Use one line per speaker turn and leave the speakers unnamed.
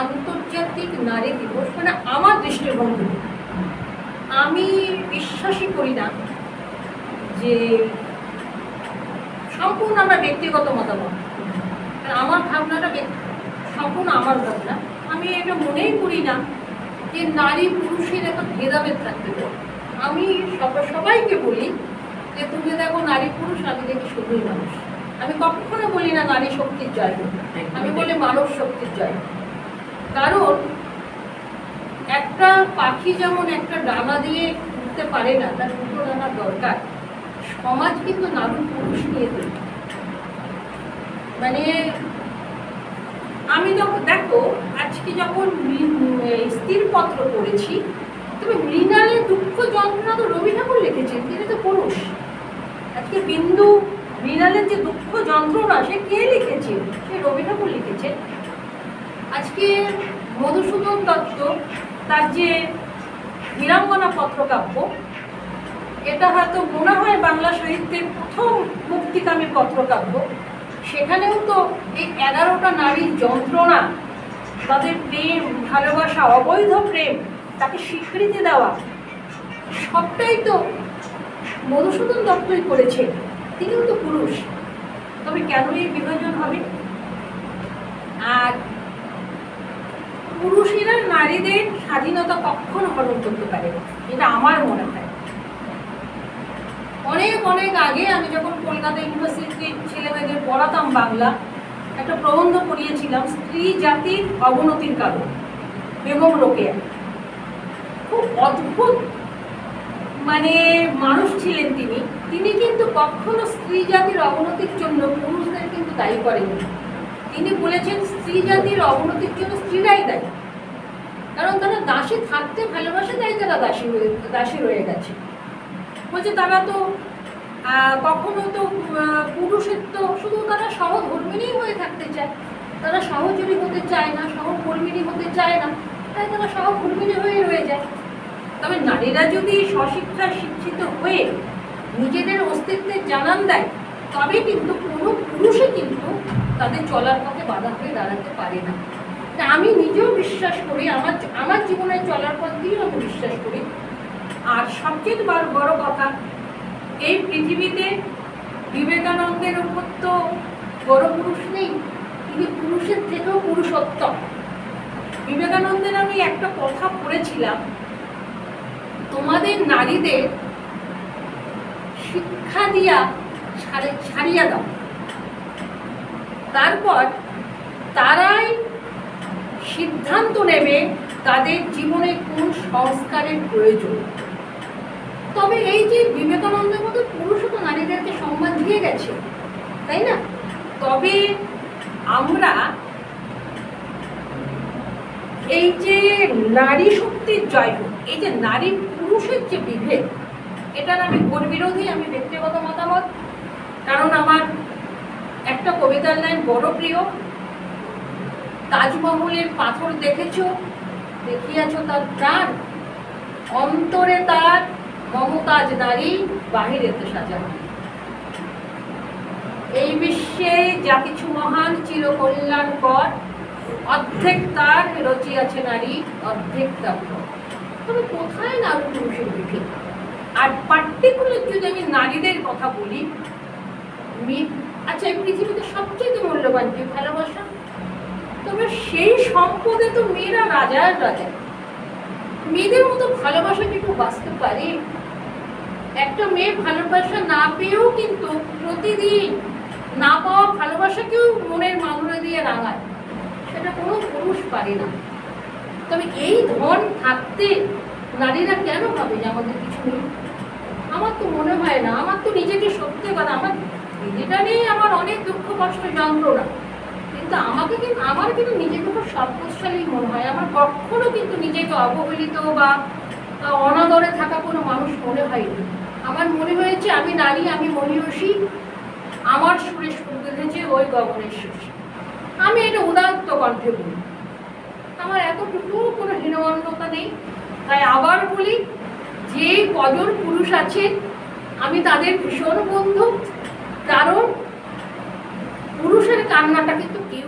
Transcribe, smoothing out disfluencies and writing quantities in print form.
আন্তর্জাতিক নারী দিবস মানে আমার দৃষ্টিভঙ্গি, আমি বিশ্বাসই করি না যে সম্পূর্ণ আমার ব্যক্তিগত মতামত, আমার ভাবনাটা সম্পূর্ণ আমার ভাবনা। আমি এটা মনেই করি না যে নারী পুরুষের একটা ভেদাভেদ থাকতে পারে। আমি সবাইকে বলি যে তুমি দেখো নারী পুরুষ, আমি দেখি শুধুই মানুষ। আমি কখনো বলি না নারী শক্তির জয়, আমি বলি মানব শক্তির জয়। কারণ একটা পাখি যেমন একটা ডানা দিয়ে উঠতে পারে না, তার দুটো ডানার দরকার। সমাজ কিন্তু নারী পুরুষ নিয়ে তৈরি। মানে আমি যখন দেখো আজকে যখন স্ত্রীর পত্র পড়েছি, তবে মৃণালের দুঃখ যন্ত্রণা তো রবি ঠাকুর লিখেছেন, তিনি তো পুরুষ। আজকে বিন্দু মৃণালের যে দুঃখ যন্ত্রণা সে কে লিখেছে? সে রবি ঠাকুর লিখেছে। আজকে মধুসূদন দত্ত তার যে বীরাঙ্গনা পত্রকাব্য, এটা হয়তো মনে হয় বাংলা সাহিত্যের প্রথম মুক্তিকামী পত্রকাব্য। সেখানেও তো এই 11টা নারীর যন্ত্রণা, তাদের প্রেম, ভালোবাসা, অবৈধ প্রেম, তাকে স্বীকৃতি দেওয়া, সবটাই তো মধুসূদন দত্তই করেছে। তিনিও তো পুরুষ। তবে কেন এই বিভাজন হবে? আর পুরুষেরা নারীদের স্বাধীনতা কখনো হরণ করতে পারে না, এটা আমার মনে হয়। অনেক আগে আমি যখন কলকাতা ইউনিভার্সিটির ছেলেমেয়েদের পড়াতাম বাংলা, একটা প্রবন্ধ পড়িয়েছিলাম স্ত্রী জাতির অবনতির কারণ, বেগম রোকেয়া। খুব অদ্ভুত মানে মানুষ ছিলেন তিনি কিন্তু কখনো স্ত্রী জাতির অবনতির জন্য পুরুষদের কিন্তু দায়ী করেননি। তিনি বলেছেন স্ত্রী জাতির অবনতির জন্য স্ত্রীরাই দায়ী, কারণ তারা দাসী থাকতে ভালোবাসে, তাই তারা দাসী রয়ে গেছে। বলছে তারা তো কখনো তো পুরুষের তো শুধু তারা সহধর্মিণী হয়ে থাকতে চায়, তারা সহচরী হতে চায় না, সহকর্মিণী হতে চায় না, তাই তারা সহকর্মিণী হয়ে রয়ে যায়। তবে নারীরা যদি স্বশিক্ষায় শিক্ষিত হয়ে নিজেদের অস্তিত্বের জানান দেয়, তবে কিন্তু কোনো পুরুষে কিন্তু তাদের চলার পথে বাধা হয়ে দাঁড়াতে পারে না। আমি নিজেও বিশ্বাস করি, আমার জীবনের চলার পথ দিয়েও আমি বিশ্বাস করি। আর সবচেয়ে বড় কথা, এই পৃথিবীতে বিবেকানন্দের উপর তো বড় পুরুষ নেই, তিনি পুরুষের থেকেও পুরুষোত্তম। বিবেকানন্দের আমি একটা কথা পড়েছিলাম, তোমাদের নারীদের শিক্ষা দিয়া ছাড়িয়া দাও, তারপর তারাই সিদ্ধান্ত নেবে তাদের জীবনে কোন সংস্কারের প্রয়োজন। তবে এই যে বিবেকানন্দের মতো পুরুষও তো নারীদেরকে সম্মান দিয়ে গেছে, তাই না? তবে আমরা এই যে নারী শক্তির জয় হোক, এই যে নারী পুরুষের যে বিভেদ, এটার আমি ঘোর বিরোধী, আমি ব্যক্তিগত মতামত। কারণ আমার একটা কবিতার লাইন বড় প্রিয়, তাজমহলের পাথর দেখিয়াছ তার প্রাণ, অন্তরে তার মমতাজ নারী, বাহিরেতে সাজানো। এই বিশ্বে যা কিছু মহান চির কল্যাণকর, অর্ধেক তার রচিয়াছে নারী, অর্ধেক তার। তবে কোথায় নারী পুরুষের বিভেদ? আর পার্টিকুলার যদি আমি নারীদের কথা বলি, আচ্ছা এই পৃথিবীতে সবচেয়ে মূল্যবান কি? ভালোবাসা। তবে সেই সম্পদে তো মেয়েরা রাজার রাজা। মেয়েদের মতো ভালোবাসা কি কেউ বাঁচতে পারে? একটা মেয়ে ভালোবাসা না পেয়েও কিন্তু প্রতিদিন না পাওয়া ভালোবাসাকেও মনের মাধুরী দিয়ে রাঙায়, সেটা কোনো পুরুষ পারে না। তবে এই ধন থাকতে নারীরা কেন ভাবে যে আমাদের কিছু নেই? আমার তো মনে হয় না। আমার তো নিজেকে সত্যি কথা, আমার দিদিটা নেই, আমার অনেক দুঃখ কষ্ট যন্ত্রণা, কিন্তু আমার কিন্তু নিজেকে খুব সম্পদশালী মনে হয়। আমার কখনো কিন্তু নিজেকে অবহেলিত বা অনাদরে থাকা কোনো মানুষ মনে হয়নি। আমার মনে হয়েছে আমি নারী, আমি মহিষী, আমার সুরে সুর বেঁধেছে ওই গগনের শশী। আমি এটা উদাত্ত কণ্ঠে বলি, আমার এতটুকু কোনো হীনমন্যতা নেই। তাই আবার বলি, যে কজন পুরুষ আছে আমি তাদের ভীষণ বন্ধু, কারণ পুরুষের কান্নাটা কিন্তু কেউ